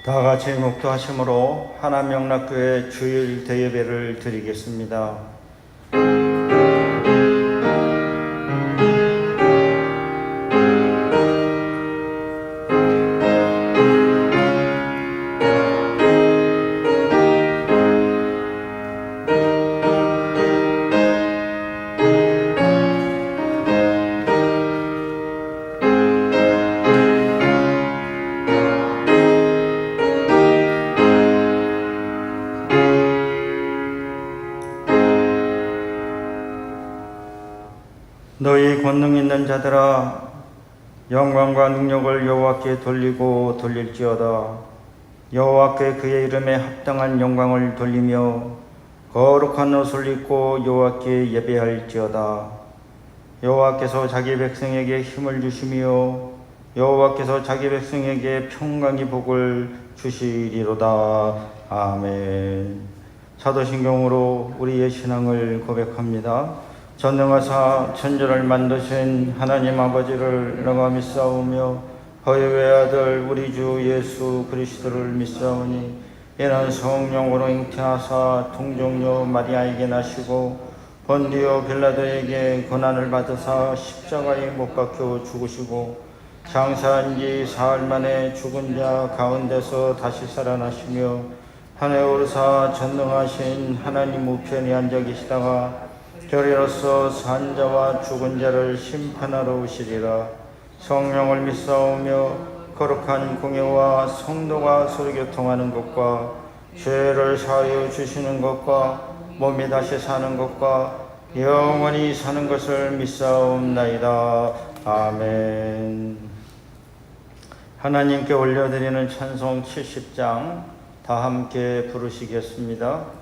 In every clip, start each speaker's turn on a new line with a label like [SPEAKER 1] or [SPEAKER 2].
[SPEAKER 1] 다 같이 묵도하심으로 하나명락교회 주일 대예배를 드리겠습니다. 너희 권능 있는 자들아, 영광과 능력을 여호와께 돌리고 돌릴지어다. 여호와께 그의 이름에 합당한 영광을 돌리며 거룩한 옷을 입고 여호와께 예배할지어다. 여호와께서 자기 백성에게 힘을 주시며 여호와께서 자기 백성에게 평강의 복을 주시리로다. 아멘. 사도신경으로 우리의 신앙을 고백합니다. 전능하사 천지를 만드신 하나님 아버지를 너가 믿사오며 그의 외아들 우리 주 예수 그리스도를 믿사오니 이는 성령으로 잉태하사 동정녀 마리아에게 나시고 본디오 빌라도에게 고난을 받으사 십자가에 못 박혀 죽으시고 장사한 지 사흘 만에 죽은 자 가운데서 다시 살아나시며 하늘에 오르사 전능하신 하나님 우편에 앉아 계시다가 결의로서 산 자와 죽은 자를 심판하러 오시리라. 성령을 믿사오며 거룩한 공예와 성도가 서로 교통하는 것과 죄를 사하여 주시는 것과 몸이 다시 사는 것과 영원히 사는 것을 믿사옵나이다. 아멘. 하나님께 올려드리는 찬송 70장 다 함께 부르시겠습니다.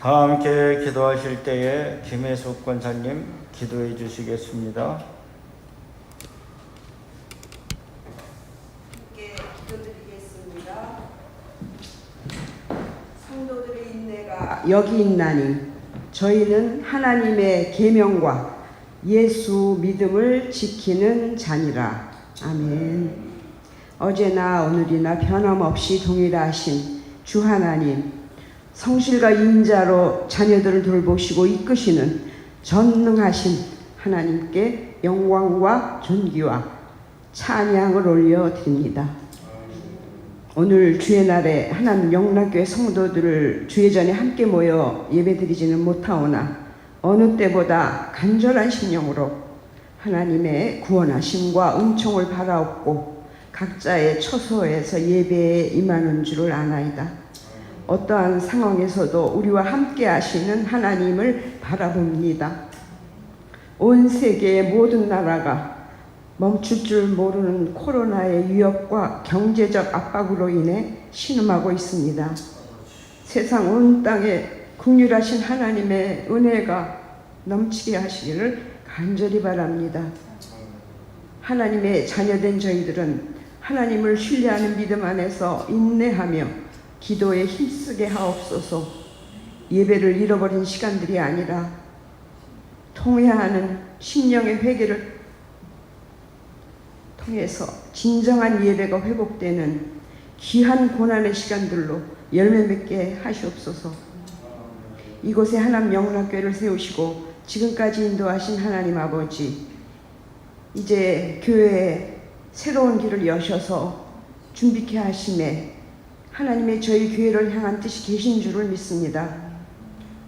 [SPEAKER 1] 다 함께 기도하실 때에 김혜숙 권사님 기도해 주시겠습니다.
[SPEAKER 2] 함께 기도드리겠습니다. 성도들의 인내가 여기 있나니 저희는 하나님의 계명과 예수 믿음을 지키는 자니라. 아멘. 어제나 오늘이나 변함없이 동일하신 주 하나님, 성실과 인자로 자녀들을 돌보시고 이끄시는 전능하신 하나님께 영광과 존귀와 찬양을 올려드립니다. 오늘 주의 날에 하나님 영락교회 성도들을 주의 전에 함께 모여 예배드리지는 못하오나 어느 때보다 간절한 심령으로 하나님의 구원하심과 은총을 바라옵고 각자의 처소에서 예배에 임하는 줄을 아나이다. 어떠한 상황에서도 우리와 함께 하시는 하나님을 바라봅니다. 온 세계의 모든 나라가 멈출 줄 모르는 코로나의 위협과 경제적 압박으로 인해 신음하고 있습니다. 세상 온 땅에 긍휼하신 하나님의 은혜가 넘치게 하시기를 간절히 바랍니다. 하나님의 자녀된 저희들은 하나님을 신뢰하는 믿음 안에서 인내하며 기도에 힘쓰게 하옵소서. 예배를 잃어버린 시간들이 아니라 통회하는 심령의 회개를 통해서 진정한 예배가 회복되는 귀한 고난의 시간들로 열매 맺게 하시옵소서. 이곳에 하나님 영락교회를 세우시고 지금까지 인도하신 하나님 아버지, 이제 교회에 새로운 길을 여셔서 준비케 하심에 하나님의 저희 교회를 향한 뜻이 계신 줄을 믿습니다.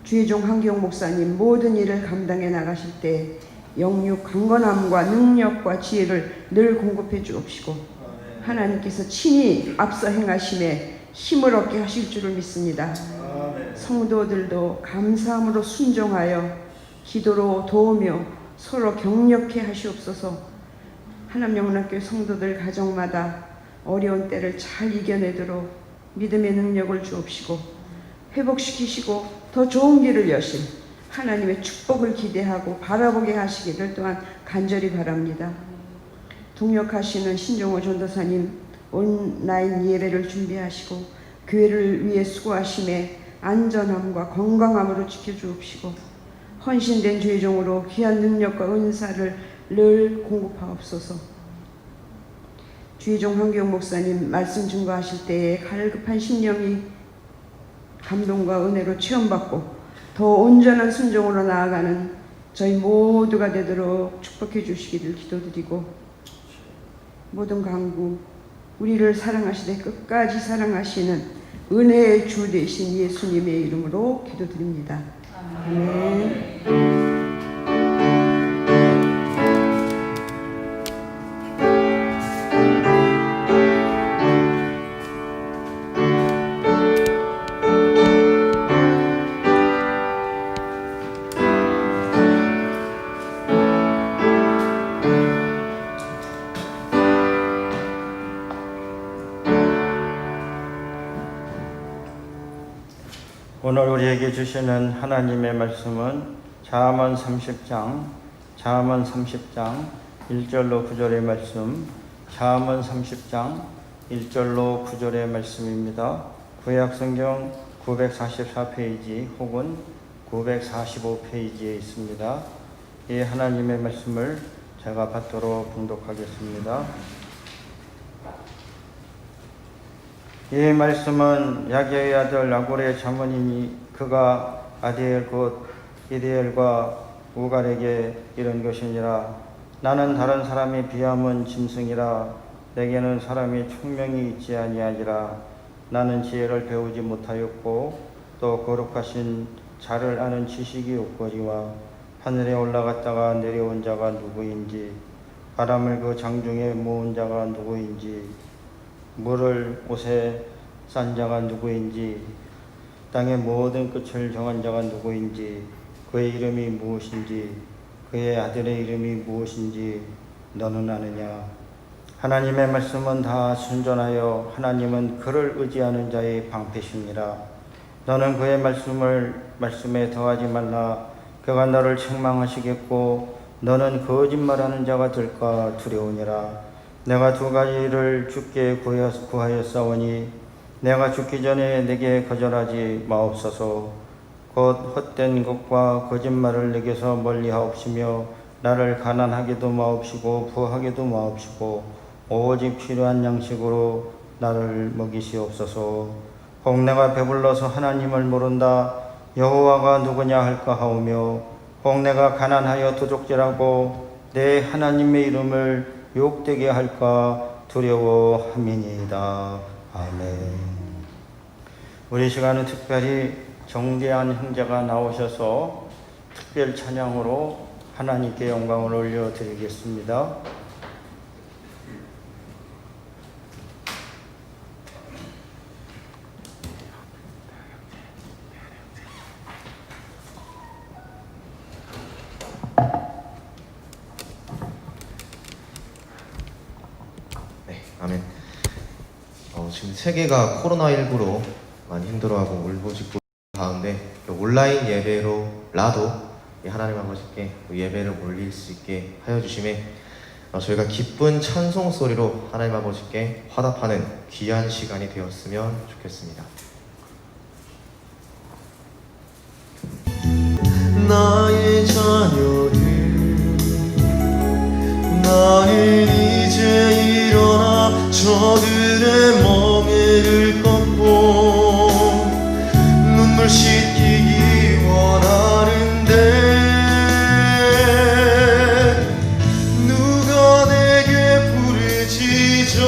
[SPEAKER 2] 주의 종 한기용 목사님 모든 일을 감당해 나가실 때 영육 강건함과 능력과 지혜를 늘 공급해 주옵시고 하나님께서 친히 앞서 행하심에 힘을 얻게 하실 줄을 믿습니다. 성도들도 감사함으로 순종하여 기도로 도우며 서로 격려케 하시옵소서. 하나님 영락교회 성도들 가정마다 어려운 때를 잘 이겨내도록 믿음의 능력을 주옵시고 회복시키시고 더 좋은 길을 여신 하나님의 축복을 기대하고 바라보게 하시기를 또한 간절히 바랍니다. 동역하시는 신종호 전도사님 온라인 예배를 준비하시고 교회를 위해 수고하심에 안전함과 건강함으로 지켜주옵시고 헌신된 주의 종으로 귀한 능력과 은사를 늘 공급하옵소서. 주의 종 한기용 목사님 말씀 증거하실 때에 갈급한 심령이 감동과 은혜로 체험받고 더 온전한 순종으로 나아가는 저희 모두가 되도록 축복해 주시기를 기도드리고 모든 강구 우리를 사랑하시되 끝까지 사랑하시는 은혜의 주 되신 예수님의 이름으로 기도드립니다. 아멘.
[SPEAKER 1] 오늘 우리에게 주시는 하나님의 말씀은 잠언 30장 1절로 9절의 말씀, 잠언 30장 1절로 9절의 말씀입니다. 구약성경 944페이지 혹은 945페이지에 있습니다. 이 하나님의 말씀을 제가 받도록 봉독하겠습니다. 이 말씀은 야게의 아들 라골의 자문이니 그가 아디엘 곧 이디엘과 우갈에게 이른 것이니라. 나는 다른 사람이 비하면 짐승이라. 내게는 사람이 총명이 있지 아니하니라. 나는 지혜를 배우지 못하였고 또 거룩하신 자를 아는 지식이 없거니와 하늘에 올라갔다가 내려온 자가 누구인지 바람을 그 장중에 모은 자가 누구인지 물을 옷에 싼 자가 누구인지 땅의 모든 끝을 정한 자가 누구인지 그의 이름이 무엇인지 그의 아들의 이름이 무엇인지 너는 아느냐. 하나님의 말씀은 다 순전하여 하나님은 그를 의지하는 자의 방패시니라. 너는 그의 말씀에 더하지 말라. 그가 너를 책망하시겠고 너는 거짓말하는 자가 될까 두려우니라. 내가 두 가지를 주께 구하였사오니 내가 죽기 전에 내게 거절하지 마옵소서. 곧 헛된 것과 거짓말을 내게서 멀리하옵시며 나를 가난하게도 마옵시고 부하게도 마옵시고 오직 필요한 양식으로 나를 먹이시옵소서. 혹 내가 배불러서 하나님을 모른다 여호와가 누구냐 할까 하오며 혹 내가 가난하여 도적질하고 내 하나님의 이름을 욕되게 할까 두려워함이니이다. 아멘. 우리 시간은 특별히 정대한 형제가 나오셔서 특별 찬양으로 하나님께 영광을 올려드리겠습니다.
[SPEAKER 3] 네, 아멘. 지금 세계가 코로나19로 많이 힘들어하고 울부짖고 가운데 온라인 예배로라도 하나님 아버지께 예배를 올릴 수 있게 하여 주심에 저희가 기쁜 찬송 소리로 하나님 아버지께 화답하는 귀한 시간이 되었으면 좋겠습니다.
[SPEAKER 4] 나의 자녀들, 나는 이제 일어나 저들의 멍에를 꺾고 눈물 씻기기 원하는데 누가 내게 부르짖어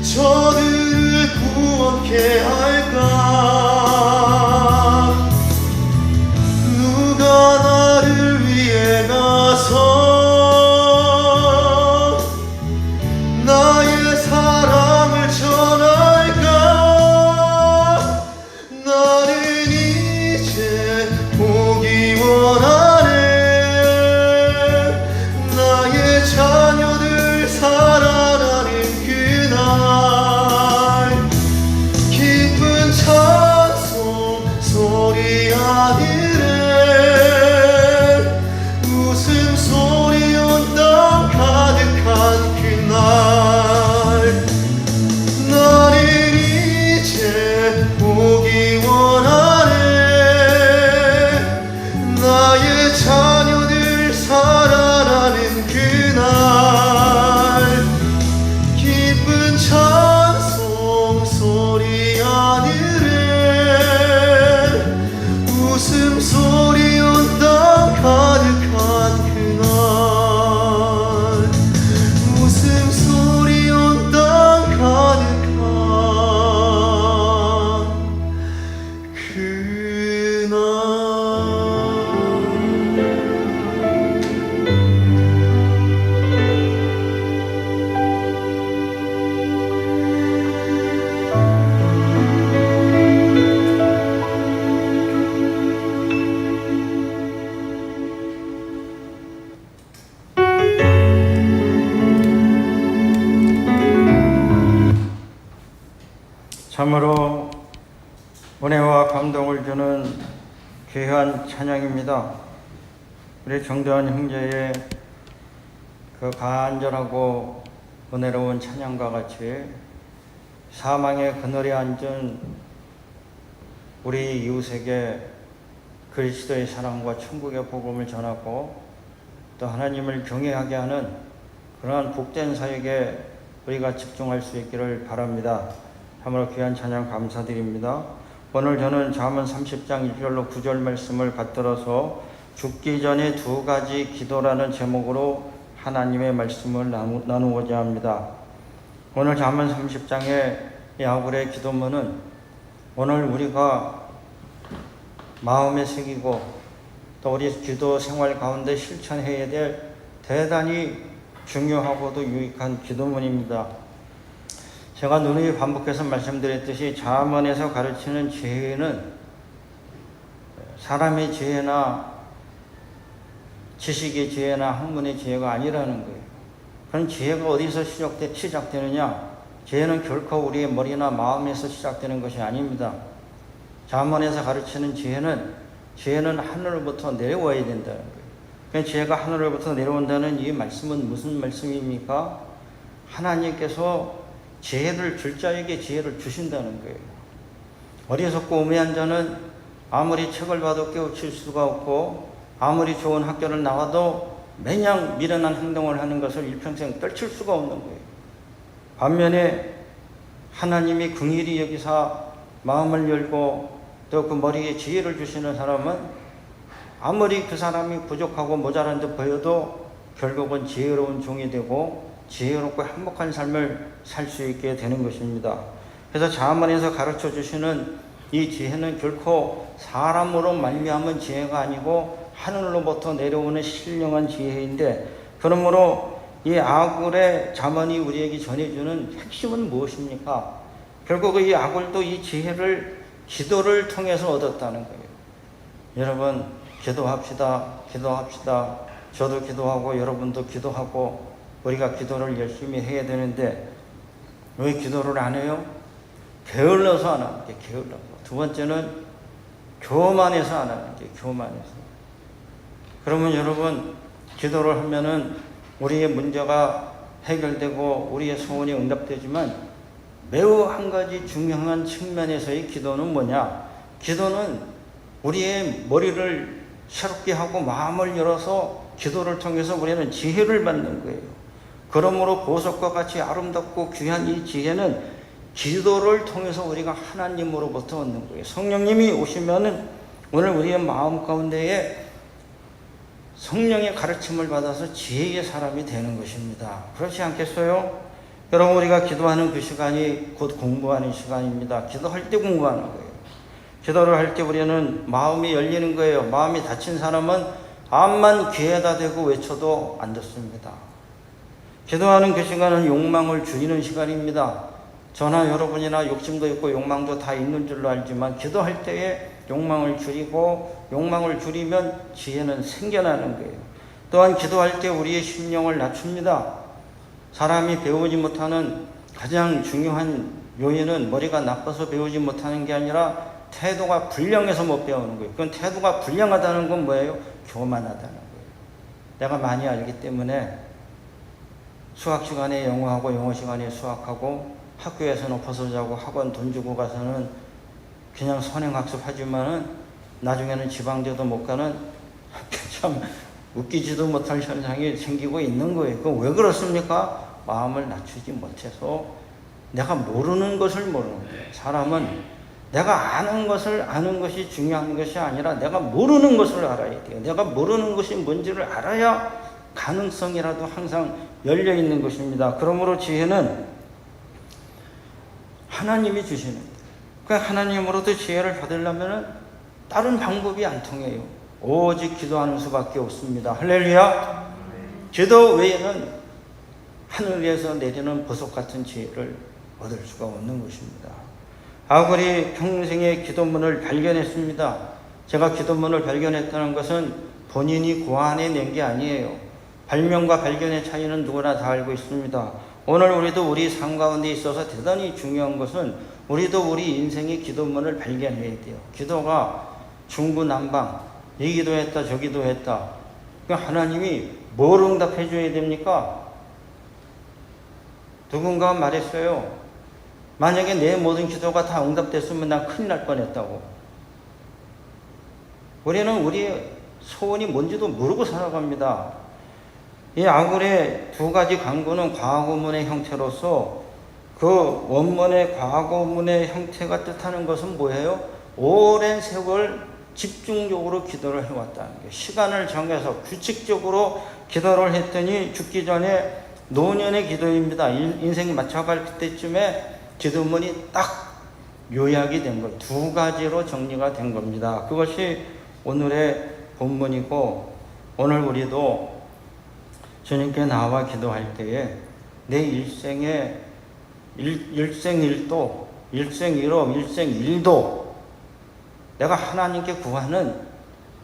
[SPEAKER 4] 저들을 구원케 할까? 누가 나를 위해 나서 나의 사랑을 전할까? 나는 이제 보기 원하네. 나의 자녀들 살아나는 그날 기쁜 찬송 소리 아니래 웃음소리 온 땅 가득한 그날 나는 이제 보기 원하네. 나의 자녀들 살아나는 그날 기쁜 찬송 소리 아니래 웃음소리 온 땅 가득한 그날 웃음소리 온 땅 가득한 그날
[SPEAKER 1] 참으로 은혜와 감동을 주는 귀한 찬양입니다. 우리 정대환 형제의 그 간절하고 은혜로운 찬양과 같이 사망의 그늘에 앉은 우리 이웃에게 그리스도의 사랑과 천국의 복음을 전하고 또 하나님을 경외하게 하는 그러한 복된 사역에 우리가 집중할 수 있기를 바랍니다. 참으로 귀한 찬양 감사드립니다. 오늘 저는 잠언 30장 1절로 9절 말씀을 갖들어서 죽기 전에 두 가지 기도라는 제목으로 하나님의 말씀을 나누고자 합니다. 오늘 잠언 30장의 야곱의 기도문은 오늘 우리가 마음에 새기고 또 우리 기도 생활 가운데 실천해야 될 대단히 중요하고도 유익한 기도문입니다. 제가 누누이 반복해서 말씀드렸듯이 잠언에서 가르치는 지혜는 사람의 지혜나 지식의 지혜나 학문의 지혜가 아니라는 거예요. 그럼 지혜가 어디서 시작되느냐? 지혜는 결코 우리의 머리나 마음에서 시작되는 것이 아닙니다. 잠언에서 가르치는 지혜는 하늘로부터 내려와야 된다는 거예요. 그러니까 지혜가 하늘로부터 내려온다는 이 말씀은 무슨 말씀입니까? 하나님께서 지혜를 줄 자에게 지혜를 주신다는 거예요. 어리석고 우매한 자는 아무리 책을 봐도 깨우칠 수가 없고 아무리 좋은 학교를 나와도 매냥 미련한 행동을 하는 것을 일평생 떨칠 수가 없는 거예요. 반면에 하나님이 긍휼히 여기사 마음을 열고 또 그 머리에 지혜를 주시는 사람은 아무리 그 사람이 부족하고 모자란 듯 보여도 결국은 지혜로운 종이 되고 지혜롭고 행복한 삶을 살 수 있게 되는 것입니다. 그래서 자문에서 가르쳐 주시는 이 지혜는 결코 사람으로 말미암은 지혜가 아니고 하늘로부터 내려오는 신령한 지혜인데, 그러므로 이 아굴의 자문이 우리에게 전해주는 핵심은 무엇입니까? 결국 이 아굴도 이 지혜를 기도를 통해서 얻었다는 거예요. 여러분, 기도합시다. 기도합시다. 저도 기도하고 여러분도 기도하고 우리가 기도를 열심히 해야 되는데 왜 기도를 안 해요? 게을러서 안 하는 게 게을러서. 두 번째는 교만해서 안 하는 게 교만해서. 그러면 여러분, 기도를 하면은 우리의 문제가 해결되고 우리의 소원이 응답되지만 매우 한 가지 중요한 측면에서의 기도는 뭐냐? 기도는 우리의 머리를 새롭게 하고 마음을 열어서 기도를 통해서 우리는 지혜를 받는 거예요. 그러므로 보석과 같이 아름답고 귀한 이 지혜는 기도를 통해서 우리가 하나님으로부터 얻는 거예요. 성령님이 오시면은 오늘 우리의 마음 가운데에 성령의 가르침을 받아서 지혜의 사람이 되는 것입니다. 그렇지 않겠어요? 여러분, 우리가 기도하는 그 시간이 곧 공부하는 시간입니다. 기도할 때 공부하는 거예요. 기도를 할 때 우리는 마음이 열리는 거예요. 마음이 닫힌 사람은 암만 귀에다 대고 외쳐도 안 듣습니다. 기도하는 그 시간은 욕망을 줄이는 시간입니다. 저나 여러분이나 욕심도 있고 욕망도 다 있는 줄로 알지만 기도할 때에 욕망을 줄이고, 욕망을 줄이면 지혜는 생겨나는 거예요. 또한 기도할 때 우리의 심령을 낮춥니다. 사람이 배우지 못하는 가장 중요한 요인은 머리가 나빠서 배우지 못하는 게 아니라 태도가 불량해서 못 배우는 거예요. 그건 태도가 불량하다는 건 뭐예요? 교만하다는 거예요. 내가 많이 알기 때문에 수학 시간에 영어하고 영어 시간에 수학하고 학교에서는 벗어 자고 학원 돈 주고 가서는 그냥 선행학습 하지만은 나중에는 지방대도 못 가는 참 웃기지도 못할 현상이 생기고 있는 거예요. 그건 왜 그렇습니까? 마음을 낮추지 못해서 내가 모르는 것을 모르는 거예요. 사람은 내가 아는 것을 아는 것이 중요한 것이 아니라 내가 모르는 것을 알아야 돼요. 내가 모르는 것이 뭔지를 알아야 가능성이라도 항상 열려 있는 것입니다. 그러므로 지혜는 하나님이 주시는 거예요. 그 하나님으로부터 지혜를 받으려면 다른 방법이 안 통해요. 오직 기도하는 수밖에 없습니다. 할렐루야. 기도 외에는 하늘에서 내리는 보석 같은 지혜를 얻을 수가 없는 것입니다. 아굴이 평생의 기도문을 발견했습니다. 제가 기도문을 발견했다는 것은 본인이 고안해낸 게 아니에요. 발명과 발견의 차이는 누구나 다 알고 있습니다. 오늘 우리도 우리 삶 가운데 있어서 대단히 중요한 것은 우리도 우리 인생의 기도문을 발견해야 돼요. 기도가 중구난방, 이 기도했다 저 기도했다. 그러니까 하나님이 뭘 응답해 줘야 됩니까? 누군가 말했어요. 만약에 내 모든 기도가 다 응답됐으면 난 큰일 날 뻔했다고. 우리는 우리의 소원이 뭔지도 모르고 살아갑니다. 이 아굴의 두 가지 강구는 과거문의 형태로서 그 원문의 과거문의 형태가 뜻하는 것은 뭐예요? 오랜 세월 집중적으로 기도를 해왔다는 거예요. 시간을 정해서 규칙적으로 기도를 했더니 죽기 전에 노년의 기도입니다. 인생 맞춰갈 그때쯤에 기도문이 딱 요약이 된 거예요. 두 가지로 정리가 된 겁니다. 그것이 오늘의 본문이고, 오늘 우리도 주님께 나와 기도할 때에 내 일생의 일생일도, 일생일업, 일생일도 내가 하나님께 구하는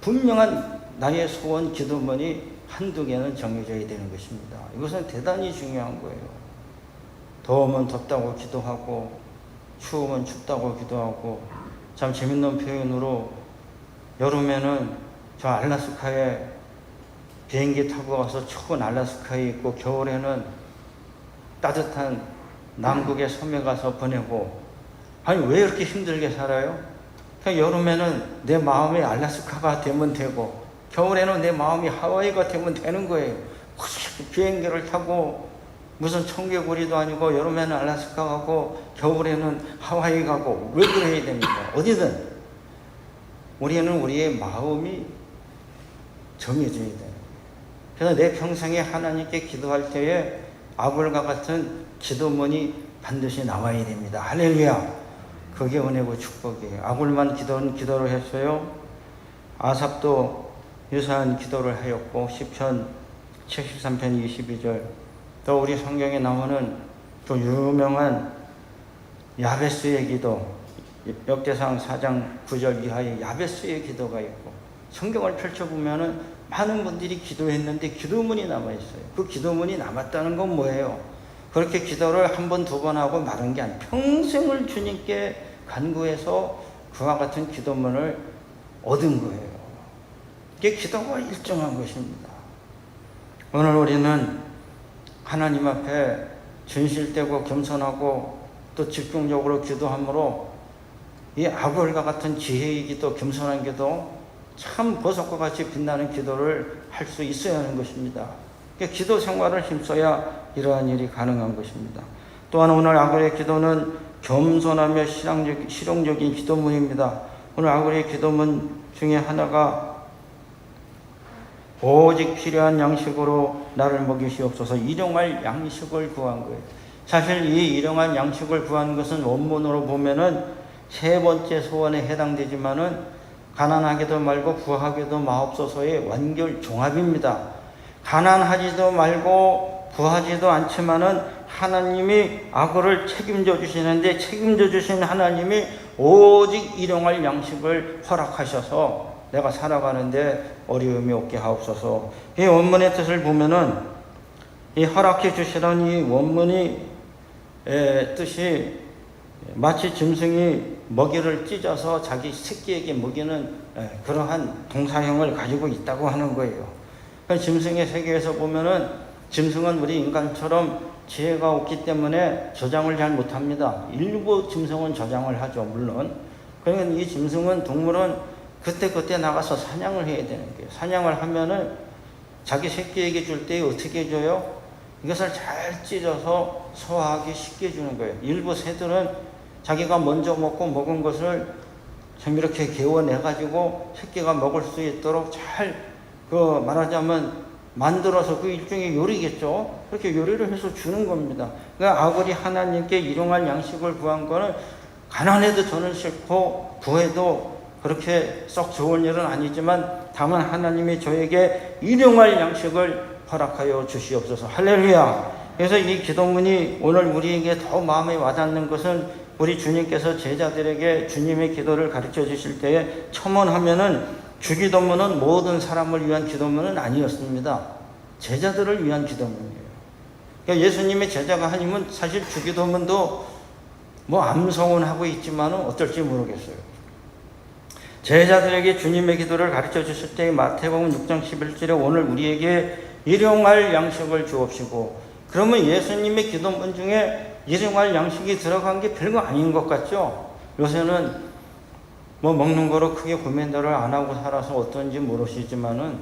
[SPEAKER 1] 분명한 나의 소원 기도문이 한두 개는 정해져야 되는 것입니다. 이것은 대단히 중요한 거예요. 더우면 덥다고 기도하고 추우면 춥다고 기도하고, 참 재밌는 표현으로 여름에는 저 알라스카에 비행기 타고 가서 추운 알라스카에 있고, 겨울에는 따뜻한 남극의 섬에 가서 보내고, 아니 왜 이렇게 힘들게 살아요? 그냥 여름에는 내 마음이 알라스카가 되면 되고, 겨울에는 내 마음이 하와이가 되면 되는 거예요. 비행기를 타고 무슨 청개구리도 아니고 여름에는 알라스카 가고 겨울에는 하와이 가고 왜 그래야 됩니까? 어디든 우리는 우리의 마음이 정해져야 돼요. 그래서 내 평생에 하나님께 기도할 때에 아굴과 같은 기도문이 반드시 나와야 됩니다. 할렐루야. 그게 은혜고 축복이에요. 아굴만 기도를 했어요. 아삽도 유사한 기도를 하였고 시편 73편 22절, 또 우리 성경에 나오는 또 유명한 야베스의 기도, 역대상 4장 9절 이하에 야베스의 기도가 있고, 성경을 펼쳐보면은 많은 분들이 기도했는데 기도문이 남아있어요. 그 기도문이 남았다는 건 뭐예요? 그렇게 기도를 한 번, 두 번 하고 마른 게 아니라 평생을 주님께 간구해서 그와 같은 기도문을 얻은 거예요. 이게 기도가 일정한 것입니다. 오늘 우리는 하나님 앞에 진실되고 겸손하고 또 집중적으로 기도함으로 이 아굴과 같은 지혜의 기도, 겸손한 기도, 참 보석과 같이 빛나는 기도를 할 수 있어야 하는 것입니다. 그러니까 기도 생활을 힘써야 이러한 일이 가능한 것입니다. 또한 오늘 아굴의 기도는 겸손하며 실용적인 기도문입니다. 오늘 아굴의 기도문 중에 하나가 오직 필요한 양식으로 나를 먹이시옵소서, 일용할 양식을 구한 거예요. 사실 이 일용할 양식을 구한 것은 원문으로 보면은 세 번째 소원에 해당되지만은 가난하게도 말고 부하게도 마옵소서의 완결 종합입니다. 가난하지도 말고 부하지도 않지만은 하나님이 아굴을 책임져 주시는데, 책임져 주신 하나님이 오직 일용할 양식을 허락하셔서 내가 살아가는데 어려움이 없게 하옵소서. 이 원문의 뜻을 보면은 이 허락해 주시던 이 원문이 뜻이 마치 짐승이 먹이를 찢어서 자기 새끼에게 먹이는 그러한 동사형을 가지고 있다고 하는 거예요. 짐승의 세계에서 보면은 짐승은 우리 인간처럼 지혜가 없기 때문에 저장을 잘 못합니다. 일부 짐승은 저장을 하죠, 물론. 그러니까 이 짐승은, 동물은 그때 나가서 사냥을 해야 되는 거예요. 사냥을 하면은 자기 새끼에게 줄 때 어떻게 줘요? 이것을 잘 찢어서 소화하기 쉽게 주는 거예요. 일부 새들은 자기가 먼저 먹은 것을 좀 이렇게 개워내가지고 새끼가 먹을 수 있도록 잘, 말하자면 만들어서, 그 일종의 요리겠죠. 그렇게 요리를 해서 주는 겁니다. 그러니까 아굴이 하나님께 일용할 양식을 구한 거는 가난해도 저는 싫고 부해도 그렇게 썩 좋은 일은 아니지만 다만 하나님이 저에게 일용할 양식을 허락하여 주시옵소서. 할렐루야. 그래서 이 기도문이 오늘 우리에게 더 마음에 와닿는 것은, 우리 주님께서 제자들에게 주님의 기도를 가르쳐 주실 때에 첨언하면은 주기도문은 모든 사람을 위한 기도문은 아니었습니다. 제자들을 위한 기도문이에요. 그러니까 예수님의 제자가 아니면 사실 주기도문도 암송은 하고 있지만은 어떨지 모르겠어요. 제자들에게 주님의 기도를 가르쳐 주실 때 마태복음 6장 11절에 오늘 우리에게 일용할 양식을 주옵시고, 그러면 예수님의 기도문 중에 일용할 양식이 들어간 게 별거 아닌 것 같죠? 요새는 먹는 거로 크게 고민들을 안 하고 살아서 어떤지 모르시지만은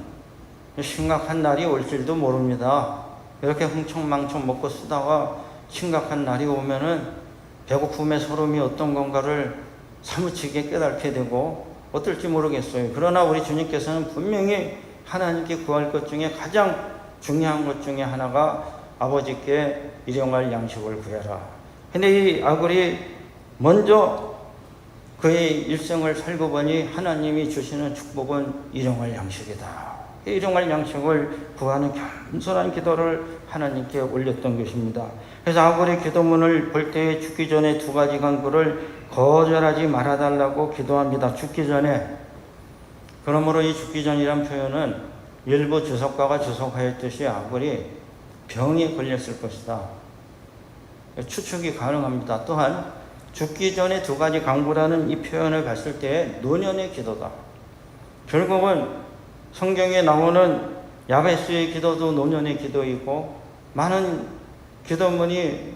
[SPEAKER 1] 심각한 날이 올 줄도 모릅니다. 이렇게 흥청망청 먹고 쓰다가 심각한 날이 오면은 배고픔의 소름이 어떤 건가를 사무치게 깨닫게 되고 어떨지 모르겠어요. 그러나 우리 주님께서는 분명히 하나님께 구할 것 중에 가장 중요한 것 중에 하나가 아버지께 일용할 양식을 구해라. 근데 이 아굴이 먼저 그의 일생을 살고 보니 하나님이 주시는 축복은 일용할 양식이다. 일용할 양식을 구하는 겸손한 기도를 하나님께 올렸던 것입니다. 그래서 아굴의 기도문을 볼 때 죽기 전에 두 가지 간구를 거절하지 말아달라고 기도합니다. 죽기 전에. 그러므로 이 죽기 전이란 표현은 일부 주석가가 주석하였듯이 아굴이 병에 걸렸을 것이다. 추측이 가능합니다. 또한 죽기 전에 두 가지 간구라는 이 표현을 봤을 때 노년의 기도다. 결국은 성경에 나오는 야베스의 기도도 노년의 기도이고 많은 기도문이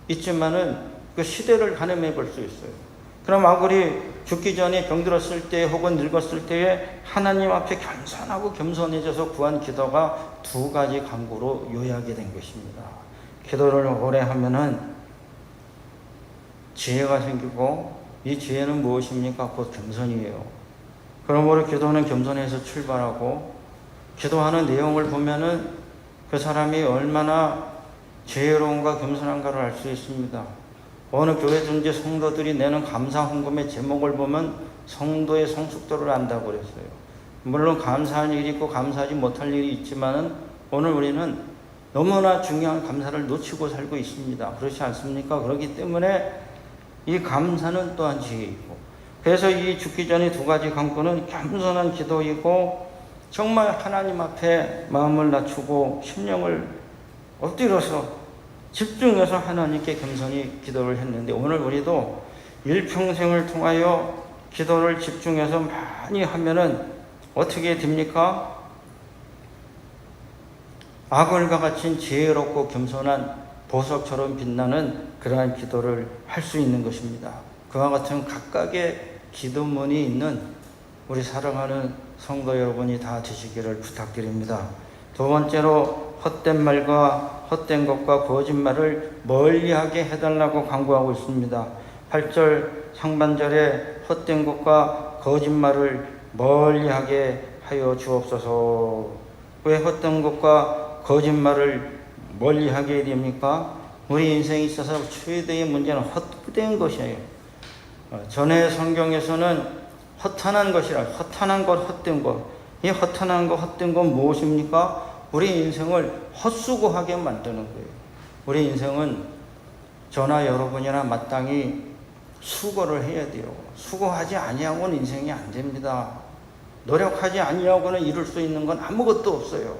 [SPEAKER 1] 있지만은 그 시대를 가늠해 볼 수 있어요. 그럼 아굴이 죽기 전에 병들었을 때 혹은 늙었을 때에 하나님 앞에 겸손하고 겸손해져서 구한 기도가 두 가지 간구로 요약이 된 것입니다. 기도를 오래 하면은 지혜가 생기고, 이 지혜는 무엇입니까? 곧 겸손이에요. 그러므로 기도는 겸손해서 출발하고 기도하는 내용을 보면은 그 사람이 얼마나 지혜로운가 겸손한가를 알 수 있습니다. 어느 교회든지 성도들이 내는 감사 헌금의 제목을 보면 성도의 성숙도를 안다고 그랬어요. 물론 감사한 일이 있고 감사하지 못할 일이 있지만은 오늘 우리는 너무나 중요한 감사를 놓치고 살고 있습니다. 그렇지 않습니까? 그렇기 때문에 이 감사는 또한 지혜이고, 그래서 이 죽기 전에 두 가지 강구는 겸손한 기도이고 정말 하나님 앞에 마음을 낮추고 심령을 엎드려서 집중해서 하나님께 겸손히 기도를 했는데, 오늘 우리도 일평생을 통하여 기도를 집중해서 많이 하면은 어떻게 됩니까? 아글과 같이 지혜롭고 겸손한 보석처럼 빛나는 그러한 기도를 할 수 있는 것입니다. 그와 같은 각각의 기도문이 있는 우리 사랑하는 성도 여러분이 다 되시기를 부탁드립니다. 두 번째로 헛된 말과 헛된 것과 거짓말을 멀리하게 해달라고 강구하고 있습니다. 8절 상반절에 헛된 것과 거짓말을 멀리하게 하여 주옵소서. 왜 헛된 것과 거짓말을 멀리하게 됩니까? 우리 인생에 있어서 최대의 문제는 헛된 것이에요. 전에 성경에서는 허탄한 것이라, 허탄한 것, 헛된 것. 이 허탄한 것, 헛된 건 무엇입니까? 우리 인생을 헛수고하게 만드는 거예요. 우리 인생은 저나 여러분이나 마땅히 수고를 해야 돼요. 수고하지 아니하고는 인생이 안 됩니다. 노력하지 아니하고는 이룰 수 있는 건 아무것도 없어요.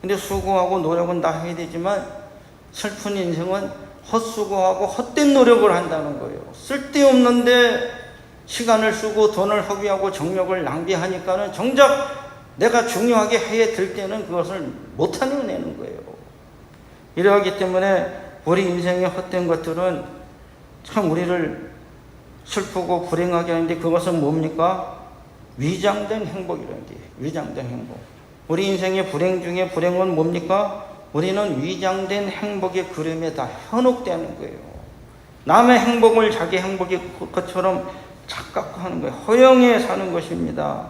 [SPEAKER 1] 근데 수고하고 노력은 다 해야 되지만 슬픈 인생은 헛수고하고 헛된 노력을 한다는 거예요. 쓸데없는데 시간을 쓰고 돈을 허비하고 정력을 낭비하니까는 정작 내가 중요하게 해야 될 때는 그것을 못 해내는 거예요. 이러하기 때문에 우리 인생의 헛된 것들은 참 우리를 슬프고 불행하게 하는데, 그것은 뭡니까? 위장된 행복이라는 게, 위장된 행복. 우리 인생의 불행 중에 불행은 뭡니까? 우리는 위장된 행복의 그림에 다 현혹되는 거예요. 남의 행복을 자기 행복의 것처럼 착각하는 거예요. 허영에 사는 것입니다.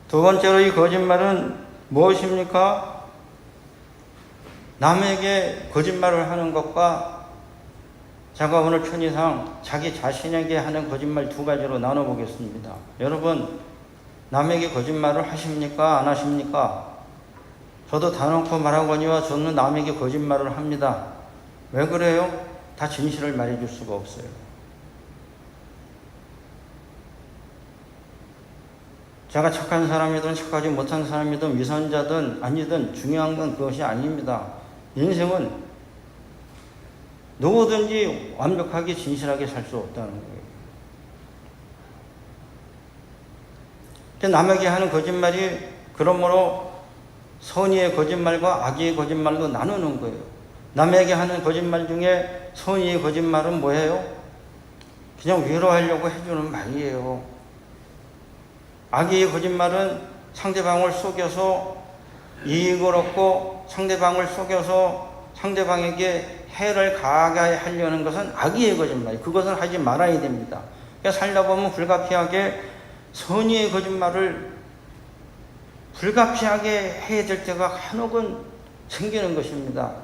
[SPEAKER 1] 두 번째로 이 거짓말은 무엇입니까? 남에게 거짓말을 하는 것과 제가 오늘 편의상 자기 자신에게 하는 거짓말 두 가지로 나눠보겠습니다. 여러분, 남에게 거짓말을 하십니까? 안 하십니까? 저도 단언코 말하거니와 저는 남에게 거짓말을 합니다. 왜 그래요? 다 진실을 말해줄 수가 없어요. 제가 착한 사람이든 착하지 못한 사람이든 위선자든 아니든 중요한 건 그것이 아닙니다. 인생은 누구든지 완벽하게 진실하게 살 수 없다는 거예요. 남에게 하는 거짓말이 그러므로 선의의 거짓말과 악의의 거짓말로 나누는 거예요. 남에게 하는 거짓말 중에 선의의 거짓말은 뭐예요? 그냥 위로하려고 해주는 말이에요. 악의의 거짓말은 상대방을 속여서 이익을 얻고 상대방을 속여서 상대방에게 해를 가하게 하려는 것은 악의의 거짓말이에요. 그것은 하지 말아야 됩니다. 그러니까 살다 보면 불가피하게 선의의 거짓말을 불가피하게 해야 될 때가 한혹은 생기는 것입니다.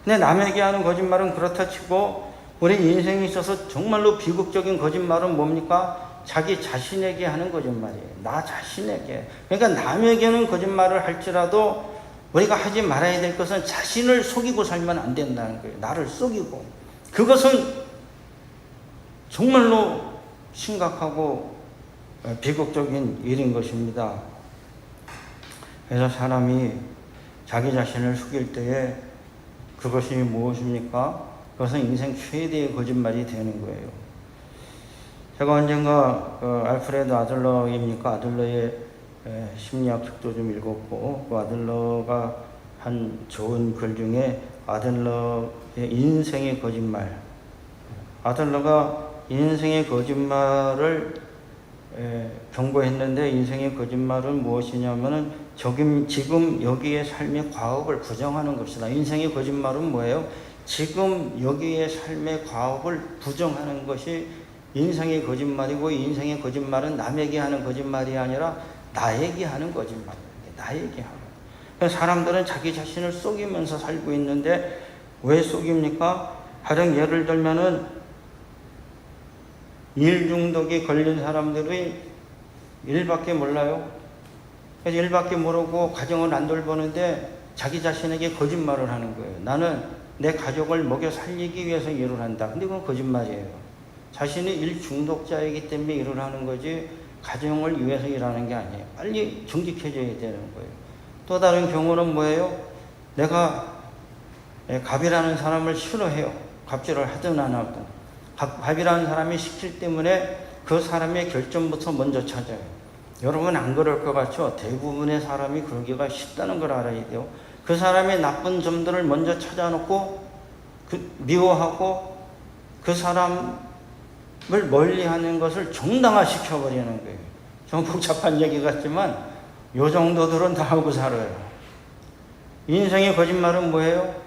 [SPEAKER 1] 근데 남에게 하는 거짓말은 그렇다 치고 우리 인생에 있어서 정말로 비극적인 거짓말은 뭡니까? 자기 자신에게 하는 거짓말이에요. 나 자신에게. 그러니까 남에게는 거짓말을 할지라도 우리가 하지 말아야 될 것은 자신을 속이고 살면 안 된다는 거예요. 나를 속이고. 그것은 정말로 심각하고 비극적인 일인 것입니다. 그래서 사람이 자기 자신을 속일 때에 그것이 무엇입니까? 그것은 인생 최대의 거짓말이 되는 거예요. 제가 언젠가 알프레드 아들러입니까? 아들러의 심리학 책도 좀 읽었고, 그 아들러가 한 좋은 글 중에 아들러의 인생의 거짓말, 아들러가 인생의 거짓말을 경고했는데, 인생의 거짓말은 무엇이냐면은 지금 여기의 삶의 과업을 부정하는 것이다. 인생의 거짓말은 뭐예요? 지금 여기의 삶의 과업을 부정하는 것이 인생이 거짓말이고, 인생의 거짓말은 남에게 하는 거짓말이 아니라 나에게 하는 거짓말이에요. 나에게 하는. 그래서 사람들은 자기 자신을 속이면서 살고 있는데 왜 속입니까? 가령 예를 들면은 일 중독에 걸린 사람들이 일밖에 몰라요. 그래서 일밖에 모르고 가정을 안 돌보는데 자기 자신에게 거짓말을 하는 거예요. 나는 내 가족을 먹여 살리기 위해서 일을 한다. 근데 그건 거짓말이에요. 자신이 일 중독자이기 때문에 일을 하는 거지 가정을 위해서 일하는 게 아니에요. 빨리 정직해져야 되는 거예요. 또 다른 경우는 뭐예요? 내가 갑이라는 사람을 싫어해요. 갑질을 하든 안 하든. 갑이라는 사람이 시킬 때문에 그 사람의 결점부터 먼저 찾아요. 여러분 안 그럴 것 같죠? 대부분의 사람이 그러기가 쉽다는 걸 알아야 돼요. 그 사람의 나쁜 점들을 먼저 찾아놓고 미워하고 그 사람을 멀리하는 것을 정당화시켜버리는 거예요. 좀 복잡한 얘기 같지만 요 정도들은 다 하고 살아요. 인생의 거짓말은 뭐예요?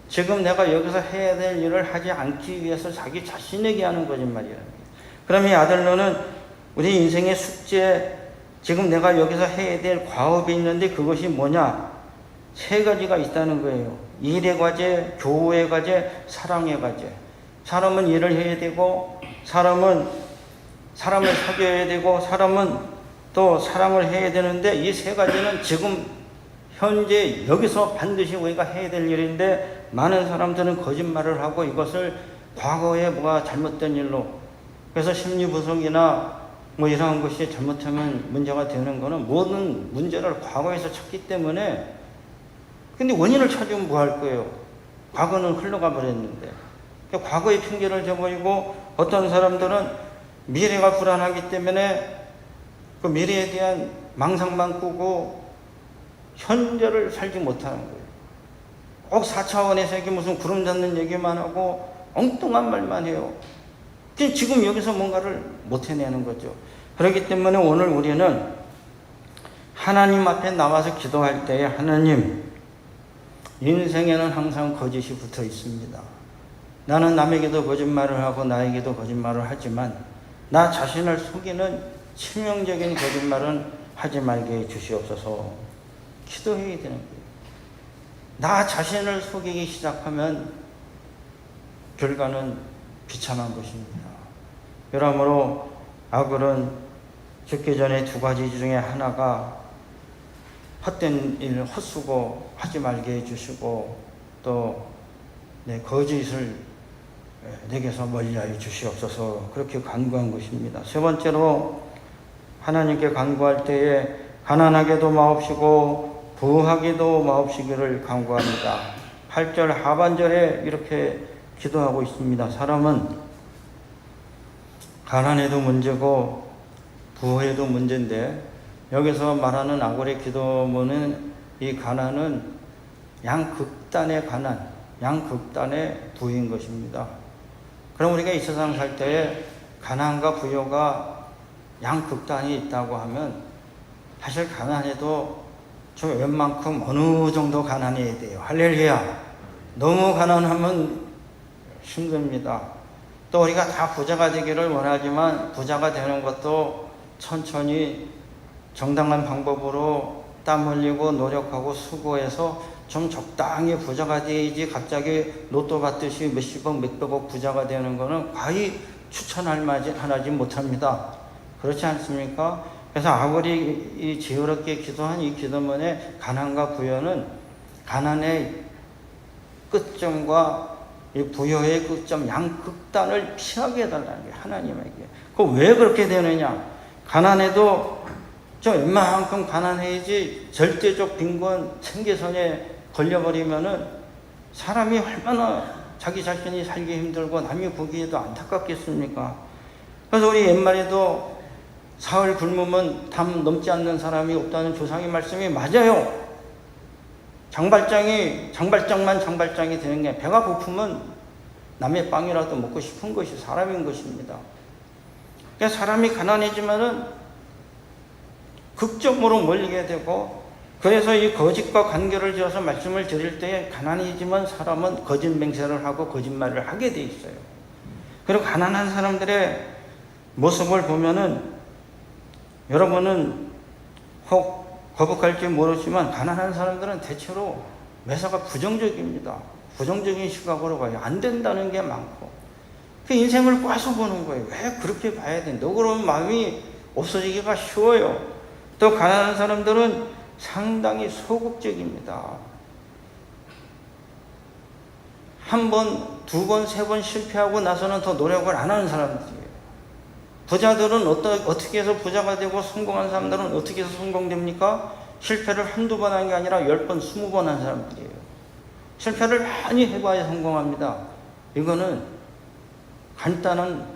[SPEAKER 1] 지금 내가 여기서 해야 될 일을 하지 않기 위해서 자기 자신에게 하는 거짓말이라는 거예요. 그럼 이 아들로는 우리 인생의 숙제, 지금 내가 여기서 해야 될 과업이 있는데 그것이 뭐냐? 3가지가 있다는 거예요. 일의 과제, 교우의 과제, 사랑의 과제. 사람은 일을 해야 되고, 사람은 사람을 사귀어야 되고, 사람은 또 사랑을 해야 되는데 이 3가지는 지금 현재 여기서 반드시 우리가 해야 될 일인데 많은 사람들은 거짓말을 하고 이것을 과거에 뭐가 잘못된 일로, 그래서 심리분석이나 뭐 이러한 것이 잘못하면 문제가 되는 거는 모든 문제를 과거에서 찾기 때문에. 근데 원인을 찾으면 뭐 할 거예요? 과거는 흘러가 버렸는데. 과거의 핑계를 져버리고 어떤 사람들은 미래가 불안하기 때문에 그 미래에 대한 망상만 꾸고 현재를 살지 못하는 거예요. 꼭 4차원의 세계 무슨 구름 잡는 얘기만 하고 엉뚱한 말만 해요. 지금 여기서 뭔가를 못 해내는 거죠. 그렇기 때문에 오늘 우리는 하나님 앞에 나와서 기도할 때에 하나님, 인생에는 항상 거짓이 붙어 있습니다. 나는 남에게도 거짓말을 하고 나에게도 거짓말을 하지만 나 자신을 속이는 치명적인 거짓말은 하지 말게 해 주시옵소서. 기도해야 되는 거예요. 나 자신을 속이기 시작하면 결과는 비참한 것입니다. 그러므로 아굴은 죽기 전에 2가지 중에 하나가 헛된 일, 헛수고 하지 말게 해주시고 또 내 거짓을 내게서 멀리하여 주시옵소서, 그렇게 간구한 것입니다. 3번째로 하나님께 간구할 때에 가난하게도 마옵시고 부하게도 마옵시기를 간구합니다. 8절 하반절에 이렇게 기도하고 있습니다. 사람은 가난해도 문제고 부해도 문제인데 여기서 말하는 아굴의 기도문은 이 가난은 양극단의 가난, 양극단의 부인 것입니다. 그럼 우리가 이 세상 살 때에 가난과 부여가 양극단이 있다고 하면 사실 가난해도 좀 웬만큼 어느 정도 가난해야 돼요. 할렐루야. 너무 가난하면 힘듭니다. 또 우리가 다 부자가 되기를 원하지만 부자가 되는 것도 천천히 정당한 방법으로 땀 흘리고 노력하고 수고해서 좀 적당히 부자가 돼야지 갑자기 로또 받듯이 몇십억 몇백억 부자가 되는 거는 과히 추천할 만하지 못합니다. 그렇지 않습니까? 그래서 아굴이 이 지혜롭게 기도한 이 기도문의 가난과 부여는 가난의 끝점과 이 부여의 끝점 양극단을 피하게 해달라는 거예요. 하나님에게. 그 왜 그렇게 되느냐? 가난해도 좀 웬만큼 가난해야지 절대적 빈곤 생계선에 걸려버리면은 사람이 얼마나 자기 자신이 살기 힘들고 남이 보기에도 안타깝겠습니까? 그래서 우리 옛말에도 사흘 굶으면 담 넘지 않는 사람이 없다는 조상의 말씀이 맞아요. 장발장만 장발장이 되는 게 배가 고프면 남의 빵이라도 먹고 싶은 것이 사람인 것입니다. 그러니까 사람이 가난해지면은 극적으로 몰리게 되고, 그래서 이 거짓과 관계를 지어서 말씀을 드릴 때에 가난해지면 사람은 거짓 맹세를 하고 거짓말을 하게 돼 있어요. 그리고 가난한 사람들의 모습을 보면은 여러분은 혹 거북할지 모르지만 가난한 사람들은 대체로 매사가 부정적입니다. 부정적인 시각으로 봐요. 안 된다는 게 많고 그 인생을 꽈서 보는 거예요. 왜 그렇게 봐야 된다. 그런 마음이 없어지기가 쉬워요. 또 가난한 사람들은 상당히 소극적입니다. 한 번, 두 번, 세 번 실패하고 나서는 더 노력을 안 하는 사람들이에요. 부자들은 어떻게 해서 부자가 되고 성공한 사람들은 어떻게 해서 성공됩니까? 실패를 한두 번 한 게 아니라 10번, 20번 한 사람들이에요. 실패를 많이 해봐야 성공합니다. 이거는 간단한